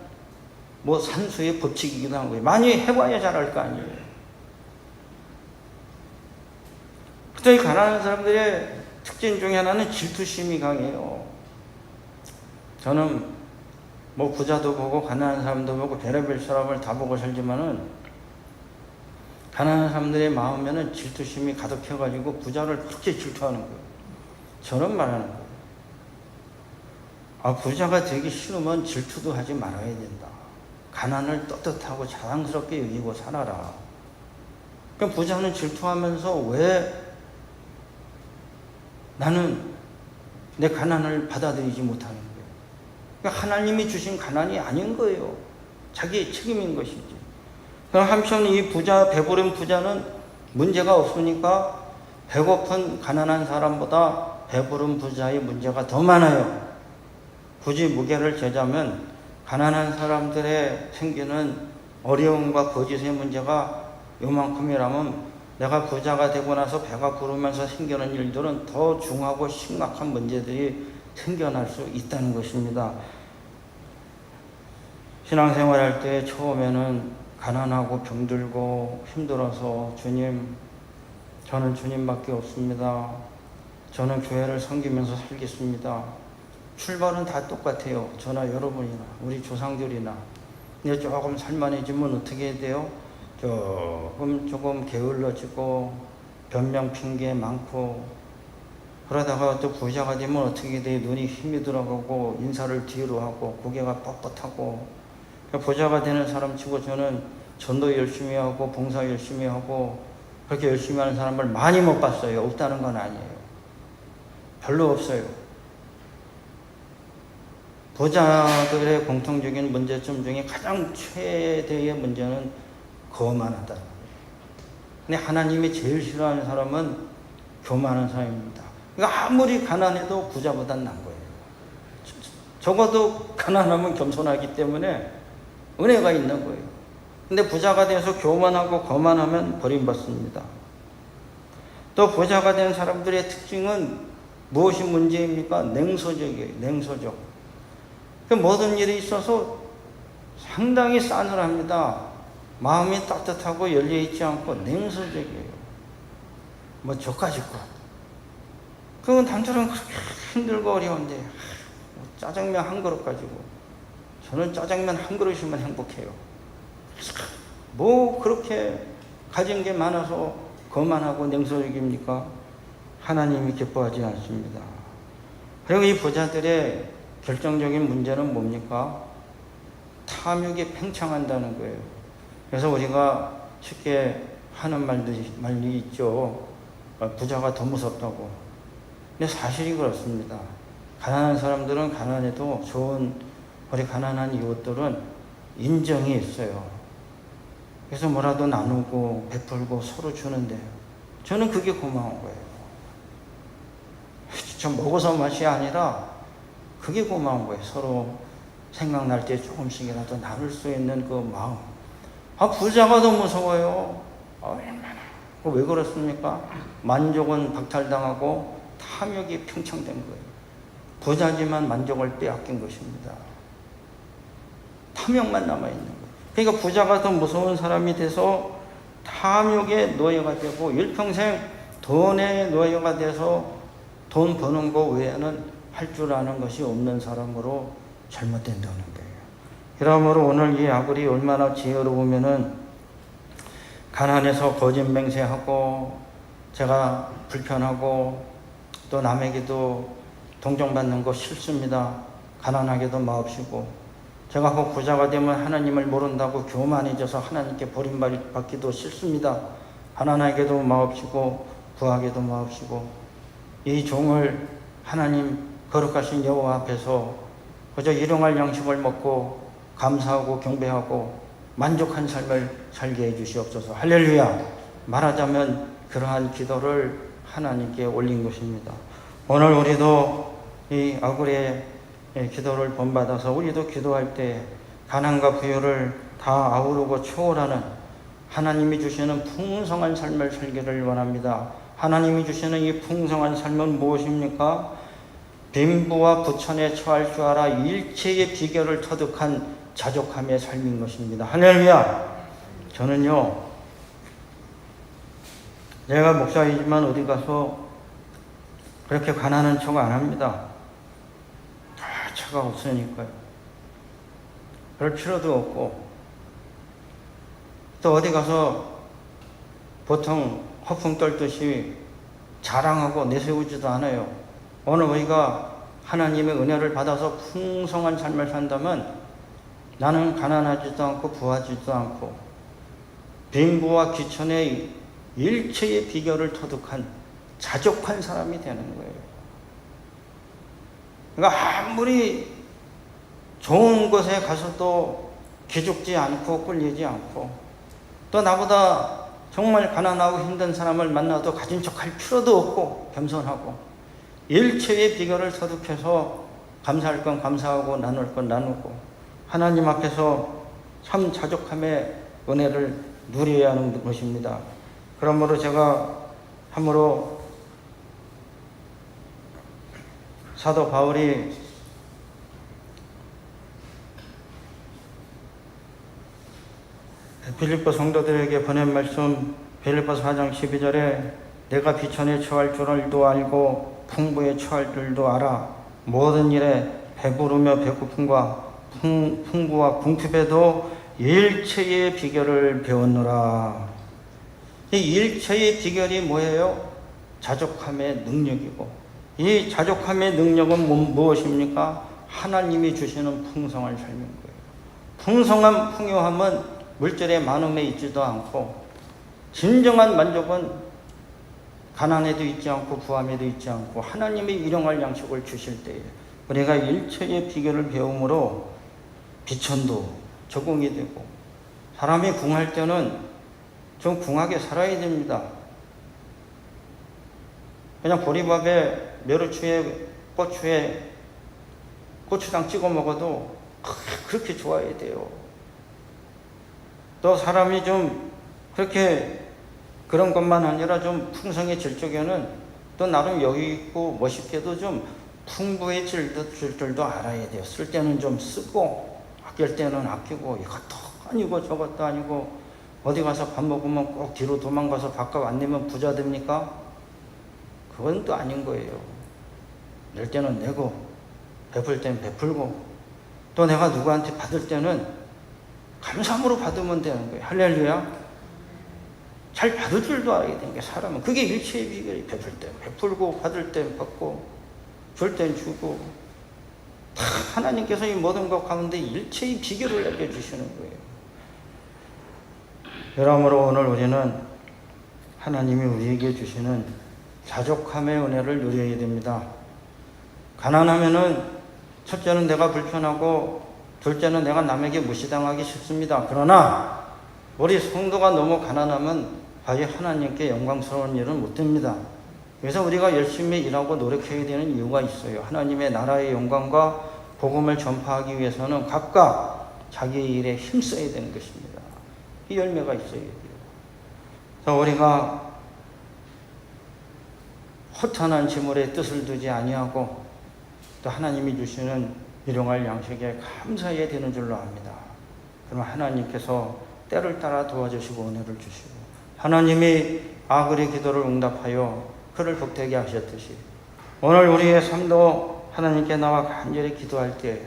[SPEAKER 1] 산수의 법칙이기도 한 거예요. 많이 해봐야 잘할 거 아니에요. 또 이 가난한 사람들의 특징 중에 하나는 질투심이 강해요. 저는 부자도 보고 가난한 사람도 보고 별의별 사람을 다 보고 살지만은 가난한 사람들의 마음에는 질투심이 가득해가지고 부자를 그렇게 질투하는 거예요. 저는 말하는 거예요. 부자가 되기 싫으면 질투도 하지 말아야 된다. 가난을 떳떳하고 자랑스럽게 여기고 살아라. 그럼 부자는 질투하면서 왜 나는 내 가난을 받아들이지 못하는 거예요. 그러니까 하나님이 주신 가난이 아닌 거예요. 자기의 책임인 것이지. 그럼 한편 이 배부른 부자는 문제가 없으니까 배고픈 가난한 사람보다 배부른 부자의 문제가 더 많아요. 굳이 무게를 재자면 가난한 사람들의 생기는 어려움과 거짓의 문제가 요만큼이라면 내가 부자가 되고 나서 배가 부르면서 생기는 일들은 더 중하고 심각한 문제들이 생겨날 수 있다는 것입니다. 신앙생활할 때 처음에는 가난하고 병들고 힘들어서 주님, 저는 주님밖에 없습니다. 저는 교회를 섬기면서 살겠습니다. 출발은 다 똑같아요. 저나 여러분이나 우리 조상들이나. 근데 조금 살만해지면 어떻게 해야 돼요? 조금 게을러지고 변명 핑계 많고 그러다가 또 부자가 되면 어떻게 돼? 눈이 힘이 들어가고 인사를 뒤로 하고 고개가 뻣뻣하고 부자가 되는 사람 치고 저는 전도 열심히 하고 봉사 열심히 하고 그렇게 열심히 하는 사람을 많이 못 봤어요. 없다는 건 아니에요. 별로 없어요. 부자들의 공통적인 문제점 중에 가장 최대의 문제는 거만하다. 근데 하나님이 제일 싫어하는 사람은 교만한 사람입니다. 그러니까 아무리 가난해도 부자보단 나은 거예요. 적어도 가난하면 겸손하기 때문에 은혜가 있는 거예요. 근데 부자가 돼서 교만하고 거만하면 버림받습니다. 또 부자가 된 사람들의 특징은 무엇이 문제입니까? 냉소적이에요. 냉소적. 그 모든 일이 있어서 상당히 싸늘합니다. 마음이 따뜻하고 열려있지 않고 냉소적이에요. 저까짓 것. 그건 단처럼 그렇게 힘들고 어려운데 짜장면 한 그릇 가지고 저는 짜장면 한 그릇이면 행복해요. 그렇게 가진 게 많아서 거만하고 냉소적입니까? 하나님이 기뻐하지 않습니다. 그리고 이 부자들의 결정적인 문제는 뭡니까? 탐욕에 팽창한다는 거예요. 그래서 우리가 쉽게 하는 말이 있죠. 부자가 더 무섭다고. 근데 사실이 그렇습니다. 가난한 사람들은 가난해도 우리 가난한 이웃들은 인정이 있어요. 그래서 뭐라도 나누고 베풀고 서로 주는데 저는 그게 고마운 거예요. 저 먹어서 맛이 아니라 그게 고마운 거예요. 서로 생각날 때 조금씩이라도 나눌 수 있는 그 마음. 부자가 더 무서워요. 얼마나. 왜 그렇습니까? 만족은 박탈당하고 탐욕이 팽창된 거예요. 부자지만 만족을 빼앗긴 것입니다. 탐욕만 남아있는 거예요. 그러니까 부자가 더 무서운 사람이 돼서 탐욕의 노예가 되고 일평생 돈의 노예가 돼서 돈 버는 거 외에는 할 줄 아는 것이 없는 사람으로 잘못된다는 거예요. 그러므로 오늘 이 아굴이 얼마나 지혜로우면은 가난해서 거짓 맹세하고 제가 불편하고 또 남에게도 동정받는 거 싫습니다. 가난하게도 마옵시고 제가 꼭 부자가 되면 하나님을 모른다고 교만해져서 하나님께 버림받기도 싫습니다. 가난하게도 마옵시고 부하게도 마옵시고 이 종을 하나님 거룩하신 여호와 앞에서 그저 일용할 양식을 먹고 감사하고 경배하고 만족한 삶을 살게 해주시옵소서. 할렐루야. 말하자면 그러한 기도를 하나님께 올린 것입니다. 오늘 우리도 이 아구레의 기도를 본받아서 우리도 기도할 때 가난과 부유를 다 아우르고 초월하는 하나님이 주시는 풍성한 삶을 살기를 원합니다. 하나님이 주시는 이 풍성한 삶은 무엇입니까? 빈부와 부천에 처할 줄 알아 일체의 비결을 터득한 자족함의 삶인 것입니다. 할렐루야. 저는요, 내가 목사이지만 어디 가서 그렇게 가난한 척 안 합니다. 다 차가 없으니까요. 그럴 필요도 없고, 또 어디 가서 보통 허풍 떨듯이 자랑하고 내세우지도 않아요. 오늘 우리가 하나님의 은혜를 받아서 풍성한 삶을 산다면 나는 가난하지도 않고 부하지도 않고 빈부와 귀천의 일체의 비결을 터득한 자족한 사람이 되는 거예요. 그러니까 아무리 좋은 곳에 가서도 기죽지 않고 꿀리지 않고 또 나보다 정말 가난하고 힘든 사람을 만나도 가진 척 할 필요도 없고 겸손하고 일체의 비결을 터득해서 감사할 건 감사하고 나눌 건 나누고 하나님 앞에서 참 자족함의 은혜를 누려야 하는 것입니다. 그러므로 제가 참으로 사도 바울이 빌립보 성도들에게 보낸 말씀 빌립보서 4장 12절에 내가 비천에 처할 줄도 알고 풍부에 처할 줄도 알아 모든 일에 배부르며 배고픔과 풍부와 궁핍에도 일체의 비결을 배웠노라. 이 일체의 비결이 뭐예요? 자족함의 능력이고 이 자족함의 능력은 무엇입니까? 하나님이 주시는 풍성한 삶인 거예요. 풍성한 풍요함은 물질의 많음에 있지도 않고 진정한 만족은 가난에도 있지 않고 부함에도 있지 않고 하나님이 일용할 양식을 주실 때에 우리가 일체의 비결을 배움으로 비천도 적응이 되고 사람이 궁할 때는 좀 궁하게 살아야 됩니다. 그냥 보리밥에 메루추에 고추에 고추장 찍어 먹어도 그렇게 좋아야 돼요. 또 사람이 좀 그렇게 그런 것만 아니라 좀 풍성해질 적에는 또 나름 여유 있고 멋있게도 좀 풍부해질 줄도 알아야 돼요. 쓸 때는 좀 쓰고 아낄 때는 아끼고 이것도 아니고 저것도 아니고 어디 가서 밥 먹으면 꼭 뒤로 도망가서 밥값 안 내면 부자 됩니까? 그건 또 아닌 거예요. 낼 때는 내고 베풀 때는 베풀고 또 내가 누구한테 받을 때는 감사함으로 받으면 되는 거예요. 할렐루야. 잘 받을 줄도 알아야 되는 게 사람은 그게 일체의 비결이 베풀 때 베풀고 받을 땐 받고 줄 땐 주고 다 하나님께서 이 모든 것 가운데 일체의 비결을 알려주시는 거예요. 그러므로 오늘 우리는 하나님이 우리에게 주시는 자족함의 은혜를 누려야 됩니다. 가난하면은 첫째는 내가 불편하고 둘째는 내가 남에게 무시당하기 싫습니다. 그러나 우리 성도가 너무 가난하면 과연 하나님께 영광스러운 일은 못 됩니다. 그래서 우리가 열심히 일하고 노력해야 되는 이유가 있어요. 하나님의 나라의 영광과 복음을 전파하기 위해서는 각각 자기의 일에 힘써야 되는 것입니다. 이 열매가 있어야 돼요. 그래서 우리가 허탄한 재물에 뜻을 두지 아니하고 또 하나님이 주시는 일용할 양식에 감사해야 되는 줄로 압니다. 그럼 하나님께서 때를 따라 도와주시고 은혜를 주시고 하나님이 아글의 기도를 응답하여 그를 복되게 하셨듯이 오늘 우리의 삶도 하나님께 나와 간절히 기도할 때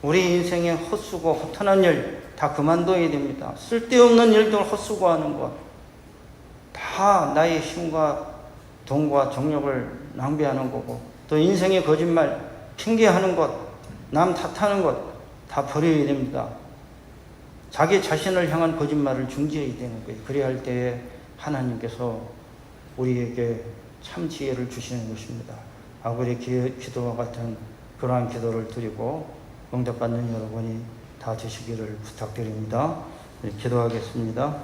[SPEAKER 1] 우리 인생의 헛수고 허탄한 일 다 그만둬야 됩니다. 쓸데없는 일들 헛수고하는 것 다 나의 힘과 돈과 정력을 낭비하는 거고 또 인생의 거짓말 핑계하는 것 남 탓하는 것 다 버려야 됩니다. 자기 자신을 향한 거짓말을 중지해야 되는 거예요. 그래야 할 때에 하나님께서 우리에게 참 지혜를 주시는 것입니다. 아버지의 기도와 같은 그러한 기도를 드리고 응답받는 여러분이 다 되시기를 부탁드립니다. 네, 기도하겠습니다.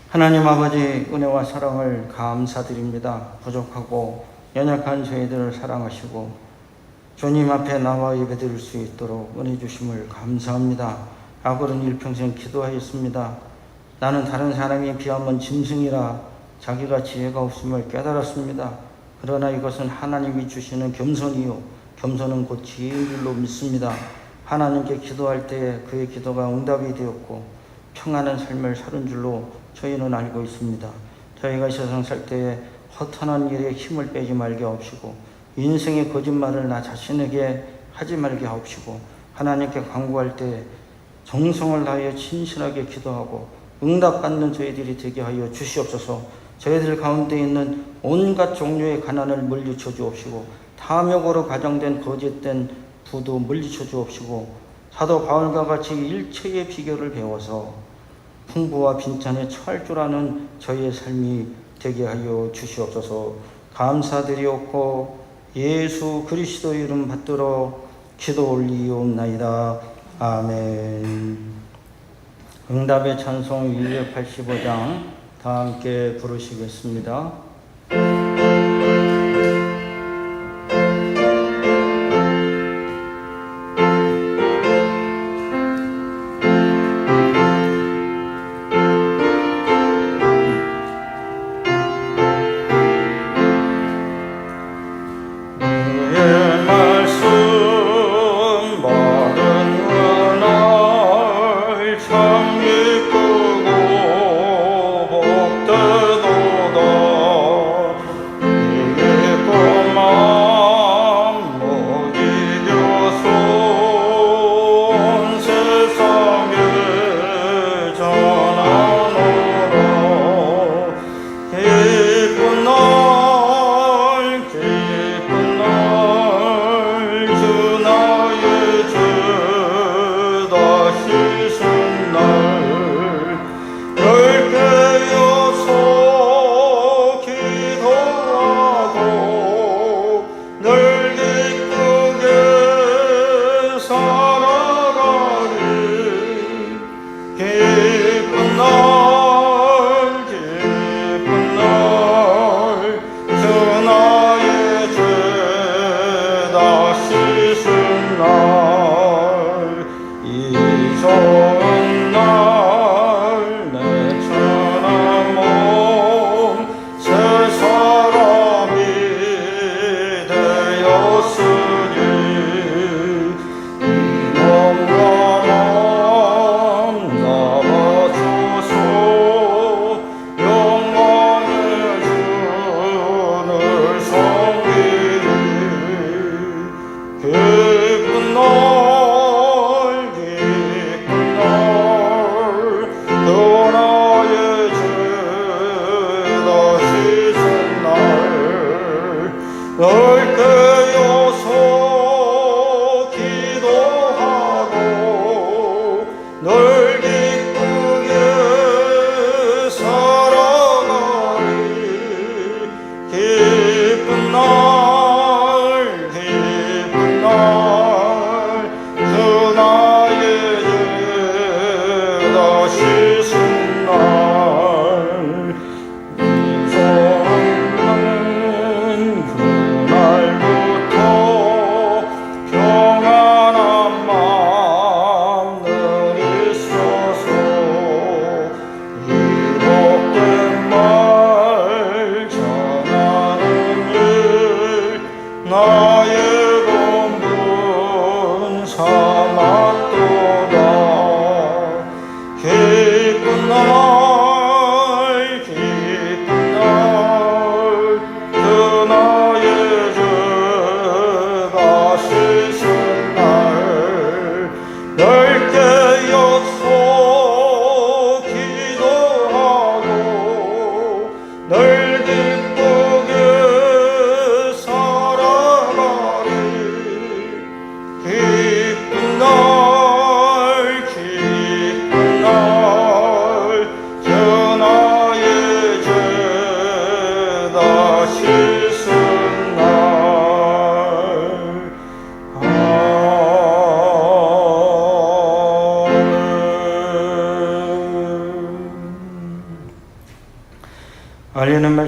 [SPEAKER 1] 하나님 아버지, 은혜와 사랑을 감사드립니다. 부족하고 연약한 저희들을 사랑하시고 주님 앞에 나와 예배드릴 수 있도록 은혜 주심을 감사합니다. 아버는 일평생 기도하였습니다. 나는 다른 사람에 비하면 짐승이라 자기가 지혜가 없음을 깨달았습니다. 그러나 이것은 하나님이 주시는 겸손이요 겸손은 곧 지혜인 줄로 믿습니다. 하나님께 기도할 때에 그의 기도가 응답이 되었고 평안한 삶을 사는 줄로 저희는 알고 있습니다. 저희가 세상 살 때에 허탄한 일에 힘을 빼지 말게 하옵시고 인생의 거짓말을 나 자신에게 하지 말게 하옵시고 하나님께 간구할 때에 정성을 다하여 진실하게 기도하고 응답받는 저희들이 되게 하여 주시옵소서. 저희들 가운데 있는 온갖 종류의 가난을 물리쳐 주옵시고 탐욕으로 가정된 거짓된 부도 물리쳐 주옵시고 사도 바울과 같이 일체의 비결을 배워서 풍부와 빈찬에 처할 줄 아는 저희의 삶이 되게 하여 주시옵소서. 감사드리옵고 예수 그리스도의 이름 받들어 기도 올리옵나이다. 아멘. 응답의 찬송 285장 다 함께 부르시겠습니다.
[SPEAKER 5] 참 기쁘고 복되도다.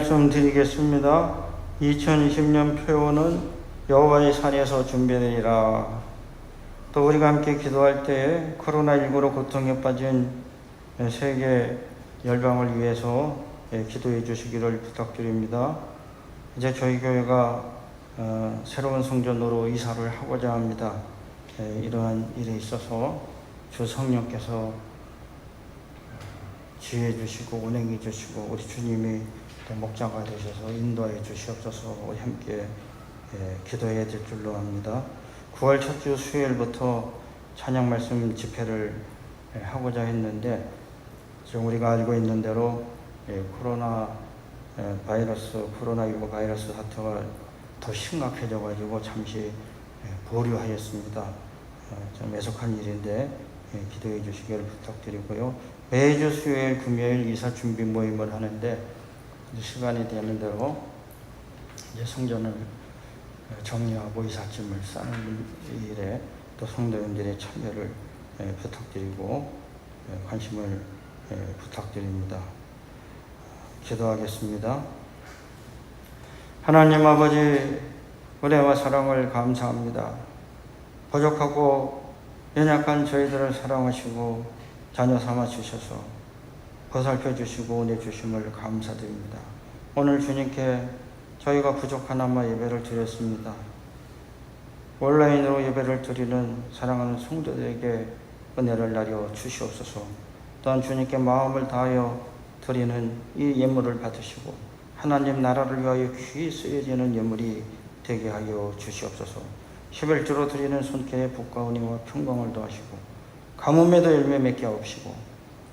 [SPEAKER 1] 말씀드리겠습니다. 2020년 표어는 여호와의 산에서 준비되리라. 또 우리가 함께 기도할 때에 코로나19로 고통에 빠진 세계 열방을 위해서 기도해 주시기를 부탁드립니다. 이제 저희 교회가 새로운 성전으로 이사를 하고자 합니다. 이러한 일에 있어서 주 성령께서 지혜해 주시고 운행해 주시고 우리 주님이 또 목자가 되셔서 인도해 주시옵소서. 우리 함께 기도해야 될 줄로 압니다. 9월 첫 주 수요일부터 찬양 말씀 집회를 하고자 했는데 지금 우리가 알고 있는 대로 코로나19 바이러스 사태가 더 심각해져 가지고 잠시 보류하였습니다. 좀 애석한 일인데 기도해 주시기를 부탁드리고요. 매주 수요일 금요일 이사 준비 모임을 하는데 시간이 되는 대로 이제 성전을 정리하고 이삿짐을 싸는 일에 또 성도님들의 참여를 부탁드리고 관심을 부탁드립니다. 기도하겠습니다. 하나님 아버지, 은혜와 사랑을 감사합니다. 부족하고 연약한 저희들을 사랑하시고 자녀 삼아 주셔서 보살펴 주시고 은혜 주심을 감사드립니다. 오늘 주님께 저희가 부족하나마 예배를 드렸습니다. 온라인으로 예배를 드리는 사랑하는 성도들에게 은혜를 나려 주시옵소서. 또한 주님께 마음을 다하여 드리는 이 예물을 받으시고 하나님 나라를 위하여 귀히 쓰여지는 예물이 되게 하여 주시옵소서. 11주로 드리는 손길에 복과 은혜와 평강을 더하시고 가뭄에도 열매 맺게 하옵시고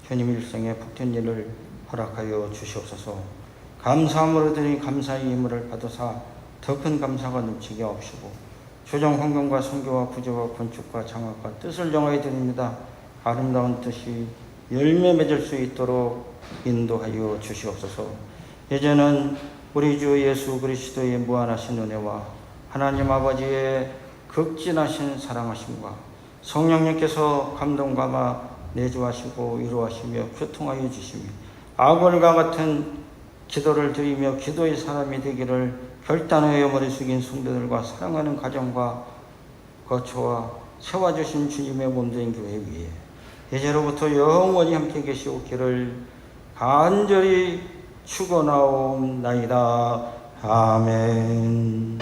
[SPEAKER 1] 주님 일생에 복된 일을 허락하여 주시옵소서. 감사함으로 드린 감사의 예물을 받으사 더 큰 감사가 넘치게 하옵시고 조정 환경과 선교와 구조와 건축과 장학과 뜻을 정하여 드립니다. 아름다운 뜻이 열매 맺을 수 있도록 인도하여 주시옵소서. 이제는 우리 주 예수 그리스도의 무한하신 은혜와 하나님 아버지의 극진하신 사랑하심과 성령님께서 감동감아 내주하시고 위로하시며 교통하여 주시며 아굴과 같은 기도를 드리며 기도의 사람이 되기를 결단하여 머리 숙인 성도들과 사랑하는 가정과 거처와 세워주신 주님의 몸된 교회 위에 이제로부터 영원히 함께 계시옵기를 간절히 축원하옵나이다. 아멘.